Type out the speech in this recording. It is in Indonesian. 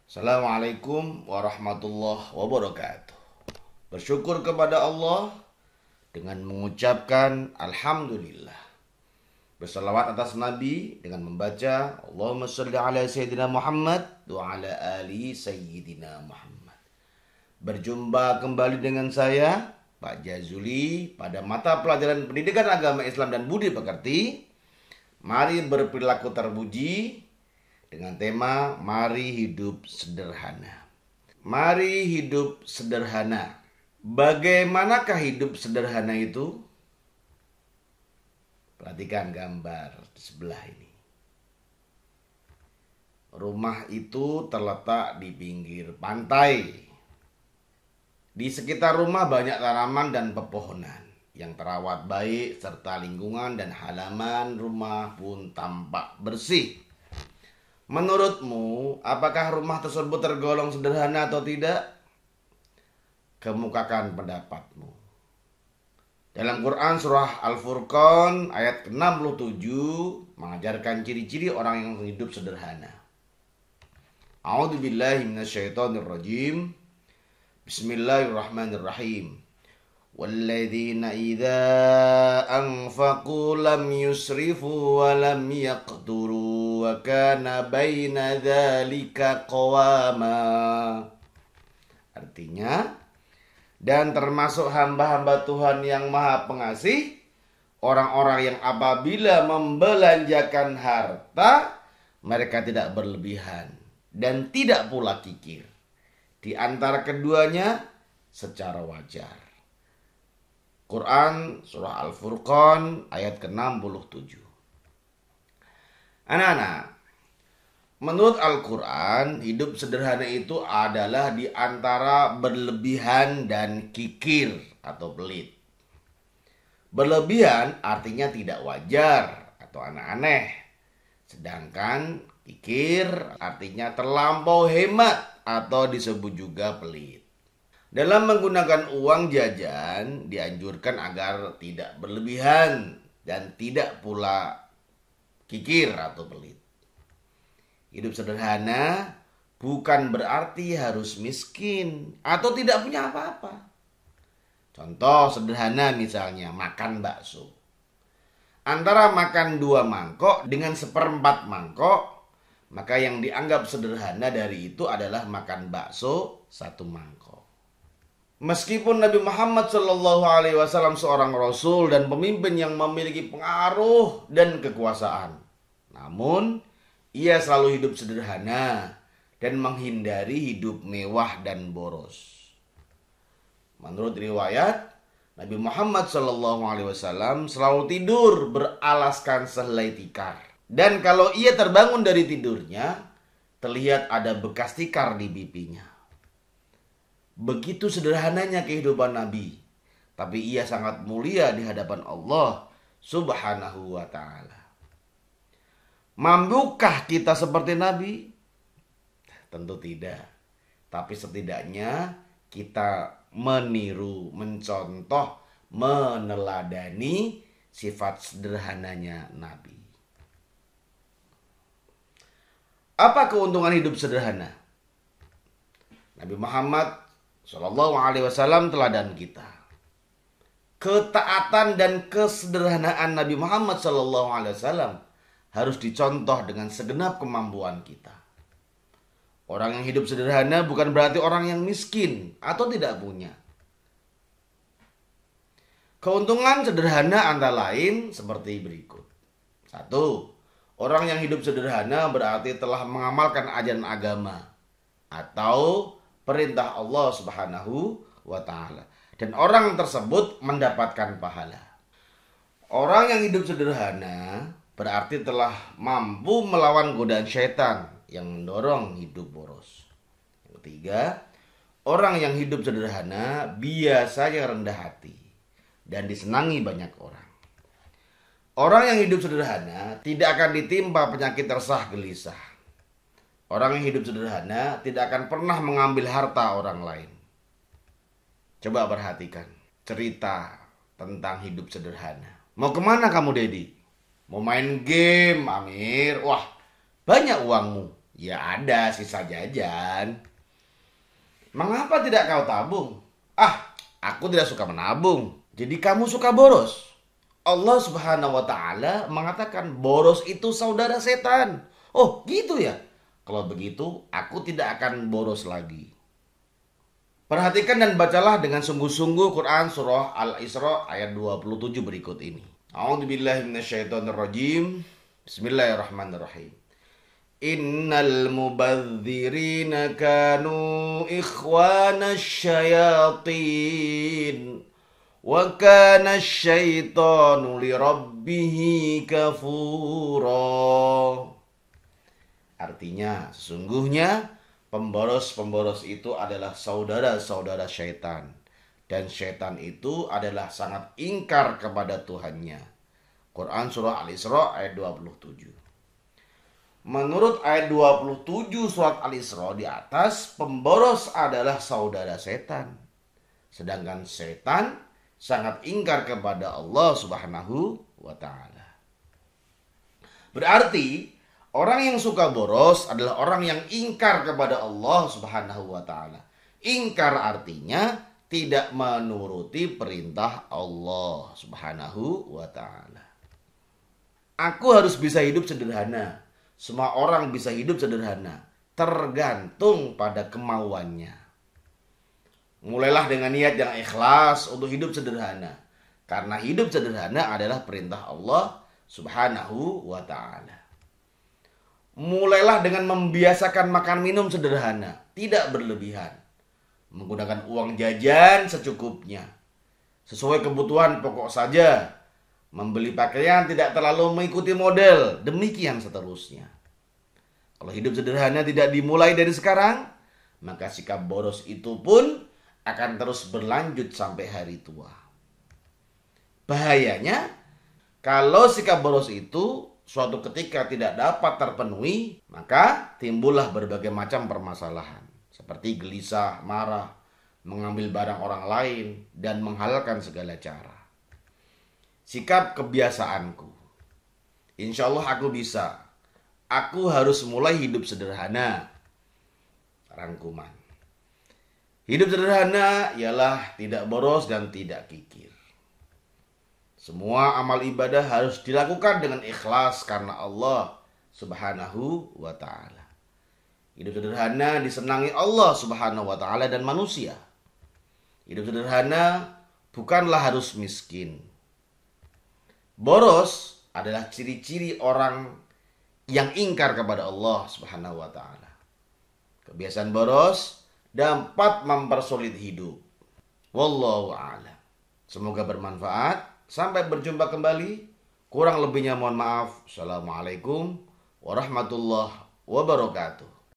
Assalamualaikum warahmatullahi wabarakatuh. Bersyukur kepada Allah dengan mengucapkan Alhamdulillah. Bersalawat atas Nabi dengan membaca Allahumma sholli ala Sayyidina Muhammad wa ala ali Sayyidina Muhammad. Berjumpa kembali dengan saya, Pak Jazuli, pada mata pelajaran Pendidikan Agama Islam dan Budi Pekerti. Mari berperilaku terpuji dengan tema Mari Hidup Sederhana. Mari hidup sederhana. Bagaimanakah hidup sederhana itu? Perhatikan gambar di sebelah ini. Rumah itu terletak di pinggir pantai. Di sekitar rumah banyak tanaman dan pepohonan yang terawat baik, serta lingkungan dan halaman rumah pun tampak bersih. Menurutmu, apakah rumah tersebut tergolong sederhana atau tidak? Kemukakan pendapatmu. Dalam Quran surah Al-Furqan ayat ke-67 mengajarkan ciri-ciri orang yang hidup sederhana. A'udzubillahi minasyaitonirrajim. Bismillahirrahmanirrahim. Walladzina idza anfaqu lam yusrifu wa lam yaqturu wa kana baina dzalika qawama. Artinya, dan termasuk hamba-hamba Tuhan yang Maha Pengasih, orang-orang yang apabila membelanjakan harta, mereka tidak berlebihan dan tidak pula kikir. Di antara keduanya secara wajar. Quran surah Al-Furqan ayat ke-67. Anak-anak, menurut Al-Quran, hidup sederhana itu adalah di antara berlebihan dan kikir atau pelit. Berlebihan artinya tidak wajar atau aneh-aneh. Sedangkan kikir artinya terlampau hemat atau disebut juga pelit. Dalam menggunakan uang jajan dianjurkan agar tidak berlebihan dan tidak pula kikir atau pelit. Hidup sederhana bukan berarti harus miskin atau tidak punya apa-apa. Contoh sederhana misalnya makan bakso. Antara makan 2 mangkok dengan 1/4 mangkok, maka yang dianggap sederhana dari itu adalah makan bakso 1 mangkok. Meskipun Nabi Muhammad SAW seorang Rasul dan pemimpin yang memiliki pengaruh dan kekuasaan, namun ia selalu hidup sederhana dan menghindari hidup mewah dan boros. Menurut riwayat, Nabi Muhammad SAW selalu tidur beralaskan sehelai tikar. Dan kalau ia terbangun dari tidurnya, terlihat ada bekas tikar di pipinya. Begitu sederhananya kehidupan Nabi, tapi ia sangat mulia di hadapan Allah Subhanahu wa ta'ala. Mampukah kita seperti Nabi? Tentu tidak. Tapi setidaknya kita meniru, mencontoh, meneladani sifat sederhananya Nabi. Apa keuntungan hidup sederhana? Nabi Muhammad SAW teladan kita. Ketaatan dan kesederhanaan Nabi Muhammad SAW harus dicontoh dengan segenap kemampuan kita. Orang yang hidup sederhana bukan berarti orang yang miskin atau tidak punya. Keuntungan sederhana antara lain seperti berikut. 1. Orang yang hidup sederhana berarti telah mengamalkan ajaran agama atau perintah Allah Subhanahu wa ta'ala. Dan orang tersebut mendapatkan pahala. Orang yang hidup sederhana berarti telah mampu melawan godaan syaitan yang mendorong hidup boros. Yang 3, orang yang hidup sederhana biasanya rendah hati dan disenangi banyak orang. Orang yang hidup sederhana tidak akan ditimpa penyakit resah gelisah. Orang yang hidup sederhana tidak akan pernah mengambil harta orang lain. Coba perhatikan cerita tentang hidup sederhana. Mau kemana kamu, Dedi? Mau main game, Amir? Wah, banyak uangmu. Ya ada sisa jajan. Mengapa tidak kau tabung? Ah, aku tidak suka menabung. Jadi kamu suka boros. Allah Subhanahu wa taala mengatakan boros itu saudara setan. Oh, gitu ya. Kalau begitu, aku tidak akan boros lagi. Perhatikan dan bacalah dengan sungguh-sungguh Quran surah Al-Isra ayat 27 berikut ini. A'udzubillahi minasyaitonirrajim. Bismillahirrahmanirrahim. Innal mubadzirina kanu ikhwanasy syayatin wa kana syaitanu lirabbihi kafura. Artinya, sesungguhnya pemboros-pemboros itu adalah saudara-saudara syaitan. Dan syaitan itu adalah sangat ingkar kepada Tuhannya. Quran surah Al-Isra ayat 27. Menurut ayat 27 surat Al-Isra di atas, pemboros adalah saudara setan. Sedangkan setan sangat ingkar kepada Allah Subhanahu wa taala. Berarti orang yang suka boros adalah orang yang ingkar kepada Allah Subhanahu wa taala. Ingkar artinya tidak menuruti perintah Allah Subhanahu wa taala. Aku harus bisa hidup sederhana. Semua orang bisa hidup sederhana, tergantung pada kemauannya. Mulailah dengan niat yang ikhlas untuk hidup sederhana. Karena hidup sederhana adalah perintah Allah Subhanahu wa taala. Mulailah dengan membiasakan makan minum sederhana, tidak berlebihan. Menggunakan uang jajan secukupnya. Sesuai kebutuhan pokok saja. Membeli pakaian tidak terlalu mengikuti model, demikian seterusnya. Kalau hidup sederhana tidak dimulai dari sekarang, maka sikap boros itu pun akan terus berlanjut sampai hari tua. Bahayanya, kalau sikap boros itu suatu ketika tidak dapat terpenuhi, maka timbullah berbagai macam permasalahan. Seperti gelisah, marah, mengambil barang orang lain, dan menghalalkan segala cara. Sikap kebiasaanku. Insya Allah aku bisa. Aku harus mulai hidup sederhana. Rangkuman. Hidup sederhana ialah tidak boros dan tidak kikir. Semua amal ibadah harus dilakukan dengan ikhlas karena Allah Subhanahu wa taala. Hidup sederhana disenangi Allah Subhanahu wa taala dan manusia. Hidup sederhana bukanlah harus miskin. Boros adalah ciri-ciri orang yang ingkar kepada Allah Subhanahu wa taala. Kebiasaan boros dapat mempersulit hidup. Wallahu a'lam. Semoga bermanfaat. Sampai berjumpa kembali. Kurang lebihnya mohon maaf. Assalamualaikum warahmatullahi wabarakatuh.